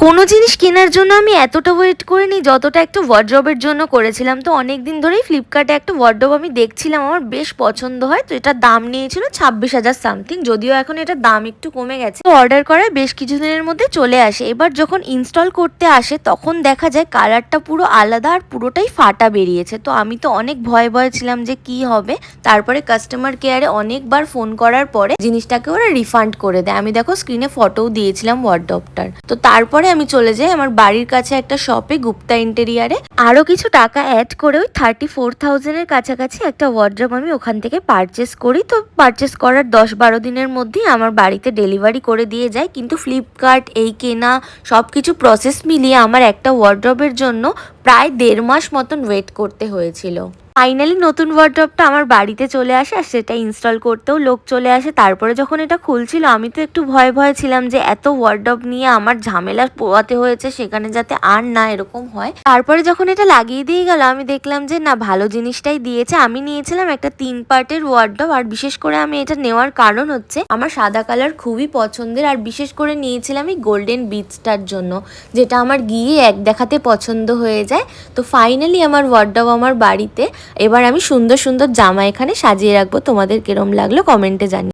কোনো জিনিস কেনার জন্য আমি এতটা ওয়েট করিনি যতটা একটা ওয়ার্ড্রবের জন্য করেছিলাম। তো অনেক দিন ধরেই ফ্লিপকার্টে একটা ওয়ার্ড্রব আমি দেখছিলাম, আমার বেশ পছন্দ হয়। তো এটার দাম নিয়েছিল 26,000 সামথিং, যদিও এখন এটার দাম একটু কমে গেছে। তো অর্ডার করার বেশ কিছুদিনের মধ্যে চলে আসে। এবার যখন ইনস্টল করতে আসে তখন দেখা যায় কালারটা পুরো আলাদা আর পুরোটাই ফাটা বেরিয়েছে। তো আমি তো অনেক ভয়ে ভয়ে ছিলাম যে কি হবে। তারপরে কাস্টমার কেয়ারে অনেকবার ফোন করার পরে জিনিসটাকে ওরা রিফান্ড করে দেয়। আমি দেখো স্ক্রিনে ফটোও দিয়েছিলাম ওয়ার্ড্রবটার। তো তারপরে আমি চলে যাই আমার বাড়ির কাছে একটা শপে, গুপ্তা ইন্টেরিয়ারে। আরো কিছু টাকা অ্যাড করে ওই 34,000-এর কাছাকাছি একটা ওয়ার্ড্রব আমি ওখান থেকে পারচেস করি। তো পারচেস করার 10-12 দিনের মধ্যেই আমার বাড়িতে ডেলিভারি করে দিয়ে যায়। কিন্তু ফ্লিপকার্ট এই কেনা সব কিছু প্রসেস মিলিয়ে আমার একটা ওয়ার্ড্রবের জন্য প্রায় 1.5 মাস মতন ওয়েট করতে হয়েছিল। ফাইনালি নতুন ওয়ার্ড্রবটা আমার বাড়িতে চলে আসে আর সেটা ইনস্টল করতেও লোক চলে আসে। তারপরে যখন এটা খুলছিল আমি তো একটু ভয়ে ভয়ে ছিলাম যে এত ওয়ার্ড্রব নিয়ে আমার ঝামেলা পোয়াতে হয়েছে, সেখানে যাতে আর না এরকম হয়। তারপরে যখন এটা লাগিয়ে দিয়ে গেল আমি দেখলাম যে না, ভালো জিনিসটাই দিয়েছে। আমি নিয়েছিলাম একটা 3 পার্টের ওয়ার্ড্রব, আর বিশেষ করে আমি এটা নেওয়ার কারণ হচ্ছে আমার সাদা কালার খুবই পছন্দের, আর বিশেষ করে নিয়েছিলাম এই গোল্ডেন বিচটার জন্য, যেটা আমার গিয়ে এক দেখাতে পছন্দ হয়ে যায়। তো ফাইনালি আমার ওয়ার্ড্রব আমার বাড়িতে। এবার আমি সুন্দর সুন্দর জামা এখানে সাজিয়ে রাখবো। তোমাদের কিরম লাগলো কমেন্টে জানিও।